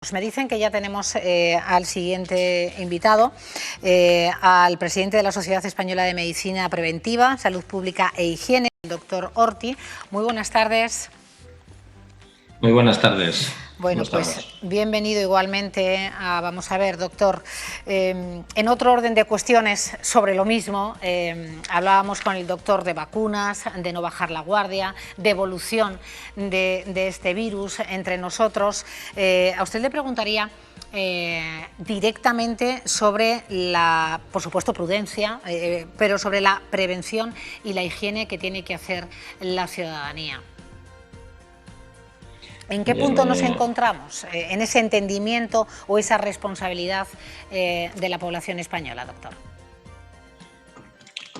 pues me dicen que ya tenemos al siguiente invitado, al presidente de la Sociedad Española de Medicina Preventiva, Salud Pública e Higiene, el doctor Orti. Muy buenas tardes. Muy buenas tardes. Bueno, pues bienvenido igualmente a, vamos a ver, doctor, en otro orden de cuestiones sobre lo mismo, hablábamos con el doctor de vacunas, de no bajar la guardia, de evolución de este virus entre nosotros. A usted le preguntaría directamente sobre la, por supuesto, prudencia, pero sobre la prevención y la higiene que tiene que hacer la ciudadanía. ¿En qué punto nos encontramos en ese entendimiento o esa responsabilidad de la población española, doctor?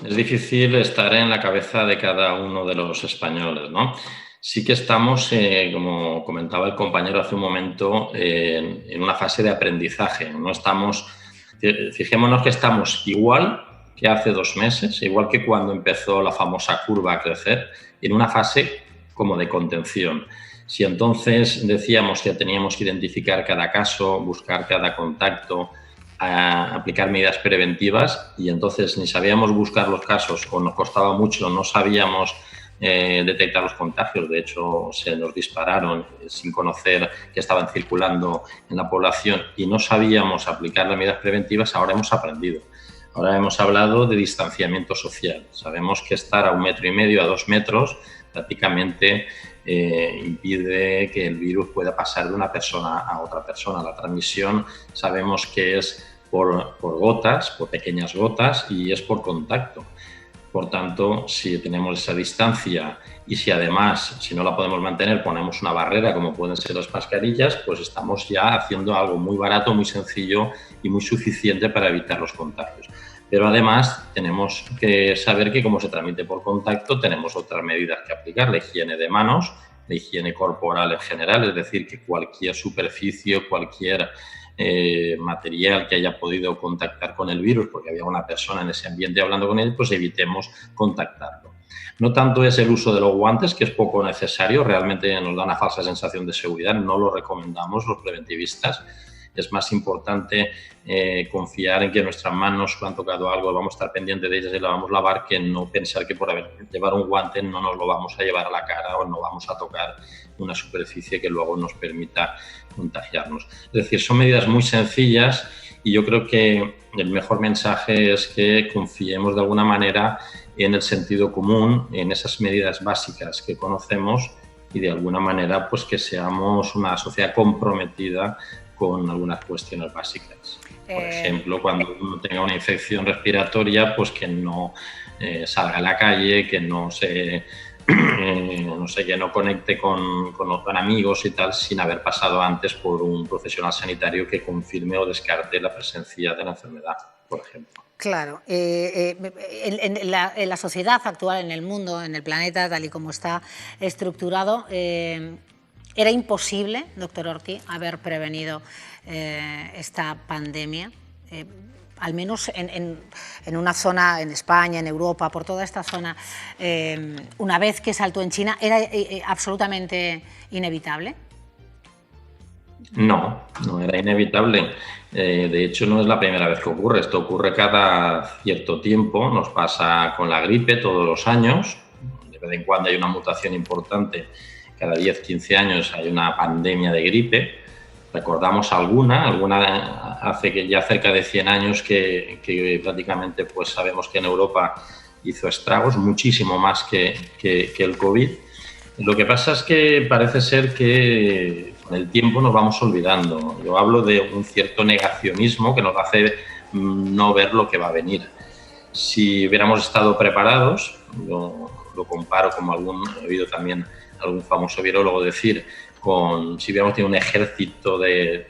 Es difícil estar en la cabeza de cada uno de los españoles, ¿no? Sí que estamos, como comentaba el compañero hace un momento, en una fase de aprendizaje. No estamos, fijémonos que estamos igual que hace 2 meses, igual que cuando empezó la famosa curva a crecer, en una fase como de contención. Si entonces decíamos que teníamos que identificar cada caso, buscar cada contacto, aplicar medidas preventivas y entonces ni sabíamos buscar los casos o nos costaba mucho, no sabíamos detectar los contagios, de hecho se nos dispararon sin conocer que estaban circulando en la población y no sabíamos aplicar las medidas preventivas, ahora hemos aprendido. Ahora hemos hablado de distanciamiento social. Sabemos que estar a 1,5 metros, a 2 metros, prácticamente impide que el virus pueda pasar de una persona a otra persona. La transmisión sabemos que es por gotas, por pequeñas gotas y es por contacto. Por tanto, si tenemos esa distancia y si además, si no la podemos mantener, ponemos una barrera como pueden ser las mascarillas, pues estamos ya haciendo algo muy barato, muy sencillo y muy suficiente para evitar los contagios. Pero además tenemos que saber que como se transmite por contacto, tenemos otras medidas que aplicar, la higiene de manos, la higiene corporal en general, es decir, que cualquier superficie, cualquier material que haya podido contactar con el virus, porque había una persona en ese ambiente hablando con él, pues evitemos contactarlo. No tanto es el uso de los guantes, que es poco necesario, realmente nos da una falsa sensación de seguridad, no lo recomendamos los preventivistas. Es más importante confiar en que nuestras manos, cuando han tocado algo, vamos a estar pendientes de ellas y las vamos a lavar, que no pensar que por llevar un guante no nos lo vamos a llevar a la cara o no vamos a tocar una superficie que luego nos permita contagiarnos. Es decir, son medidas muy sencillas y yo creo que el mejor mensaje es que confiemos de alguna manera en el sentido común, en esas medidas básicas que conocemos y de alguna manera pues que seamos una sociedad comprometida con algunas cuestiones básicas. Por ejemplo, cuando uno tenga una infección respiratoria, pues que no salga a la calle, que no que no conecte con amigos y tal sin haber pasado antes por un profesional sanitario que confirme o descarte la presencia de la enfermedad, por ejemplo. Claro, en la sociedad actual, en el mundo, en el planeta, tal y como está estructurado, ¿era imposible, doctor Orti, haber prevenido esta pandemia? Al menos en una zona, en España, en Europa, por toda esta zona, una vez que saltó en China, ¿era absolutamente inevitable? No, no era inevitable. De hecho, no es la primera vez que ocurre. Esto ocurre cada cierto tiempo. Nos pasa con la gripe todos los años. De vez en cuando hay una mutación importante. Cada 10, 15 años hay una pandemia de gripe. Recordamos alguna hace que ya cerca de 100 años que prácticamente pues sabemos que en Europa hizo estragos, muchísimo más que el COVID. Lo que pasa es que parece ser que con el tiempo nos vamos olvidando. Yo hablo de un cierto negacionismo que nos hace no ver lo que va a venir. Si hubiéramos estado preparados, lo comparo como he oído también algún famoso virólogo decir, si hubiéramos tenido un ejército de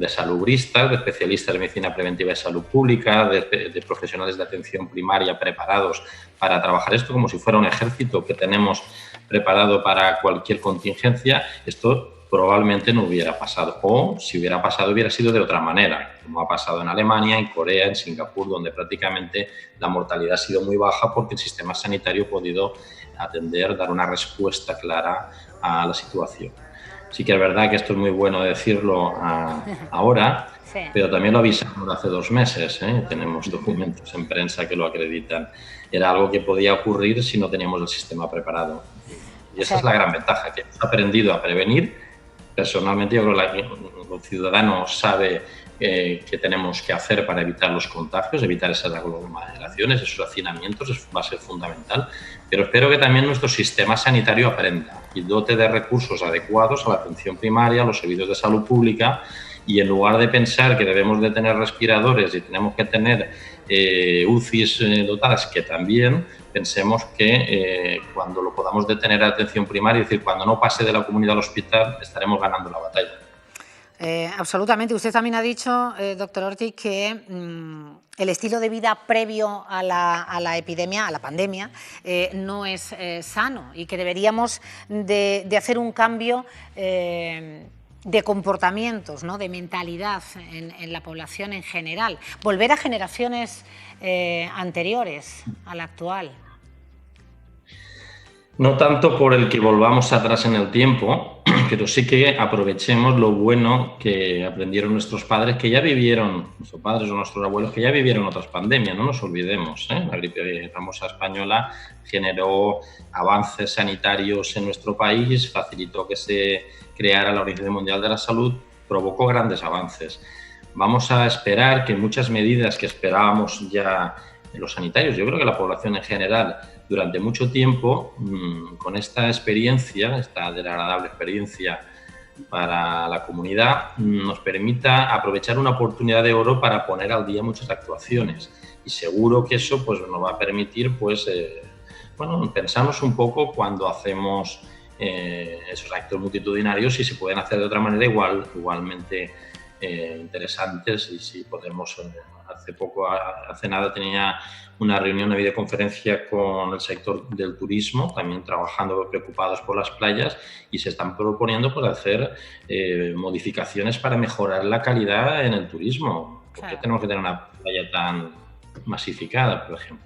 salubristas, de especialistas de medicina preventiva y salud pública, de profesionales de atención primaria preparados para trabajar esto como si fuera un ejército que tenemos preparado para cualquier contingencia, esto probablemente no hubiera pasado. O si hubiera pasado hubiera sido de otra manera, como ha pasado en Alemania, en Corea, en Singapur, donde prácticamente la mortalidad ha sido muy baja porque el sistema sanitario ha podido atender, dar una respuesta clara a la situación. Sí que es verdad que esto es muy bueno decirlo ahora, Sí. pero también lo avisamos hace 2 meses, ¿eh? Tenemos documentos en prensa que lo acreditan. Era algo que podía ocurrir si no teníamos el sistema preparado. Y O esa sea, es la gran ventaja, que hemos aprendido a prevenir. Personalmente, yo creo que el ciudadano sabe qué tenemos que hacer para evitar los contagios, evitar esas aglomeraciones, esos hacinamientos, va a ser fundamental. Pero espero que también nuestro sistema sanitario aprenda y dote de recursos adecuados a la atención primaria, a los servicios de salud pública, y en lugar de pensar que debemos de tener respiradores y tenemos que tener UCIs dotadas, que también pensemos que cuando lo podamos detener a atención primaria, es decir, cuando no pase de la comunidad al hospital, estaremos ganando la batalla. Absolutamente. Usted también ha dicho, doctor Ortiz, que el estilo de vida previo a la epidemia, a la pandemia, no es sano y que deberíamos de hacer un cambio de comportamientos, ¿no?, de mentalidad en la población en general, volver a generaciones anteriores a la actual. No tanto por el que volvamos atrás en el tiempo, pero sí que aprovechemos lo bueno que aprendieron nuestros padres, que ya vivieron, nuestros padres o nuestros abuelos, que ya vivieron otras pandemias, no nos olvidemos, ¿eh? La gripe famosa española generó avances sanitarios en nuestro país, facilitó que se creara la Organización Mundial de la Salud, provocó grandes avances. Vamos a esperar que muchas medidas que esperábamos ya en los sanitarios, yo creo que la población en general, durante mucho tiempo, con esta experiencia, esta desagradable experiencia para la comunidad, nos permita aprovechar una oportunidad de oro para poner al día muchas actuaciones. Y seguro que eso pues, nos va a permitir, pues, bueno, pensarnos un poco cuando hacemos esos actos multitudinarios, si se pueden hacer de otra manera igualmente interesantes, y si podemos... hace nada tenía una reunión, una videoconferencia con el sector del turismo, también trabajando preocupados por las playas, y se están proponiendo pues, hacer modificaciones para mejorar la calidad en el turismo. ¿Por qué tenemos que tener una playa tan masificada, por ejemplo?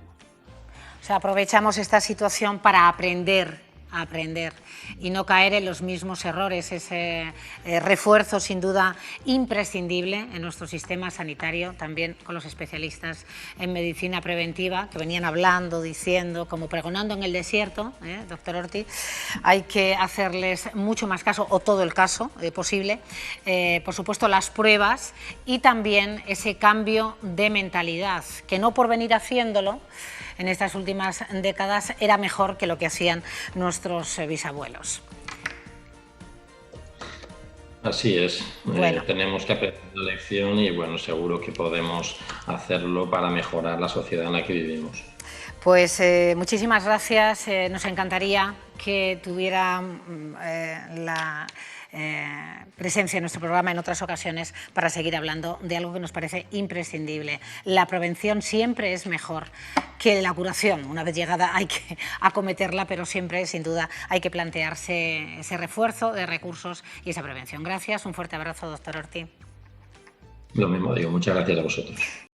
O sea, aprovechamos esta situación para aprender y no caer en los mismos errores, ese refuerzo sin duda imprescindible en nuestro sistema sanitario, también con los especialistas en medicina preventiva que venían hablando, diciendo, como pregonando en el desierto, doctor Ortiz, hay que hacerles mucho más caso, o todo el caso posible, por supuesto las pruebas y también ese cambio de mentalidad, que no por venir haciéndolo en estas últimas décadas era mejor que lo que hacían nuestros bisabuelos. Así es, bueno. Tenemos que aprender la lección y bueno, seguro que podemos hacerlo para mejorar la sociedad en la que vivimos. Pues muchísimas gracias, nos encantaría que tuviera la presencia en nuestro programa en otras ocasiones para seguir hablando de algo que nos parece imprescindible. La prevención siempre es mejor que la curación. Una vez llegada hay que acometerla, pero siempre, sin duda, hay que plantearse ese refuerzo de recursos y esa prevención. Gracias, un fuerte abrazo, doctor Ortiz. Lo mismo digo, muchas gracias a vosotros.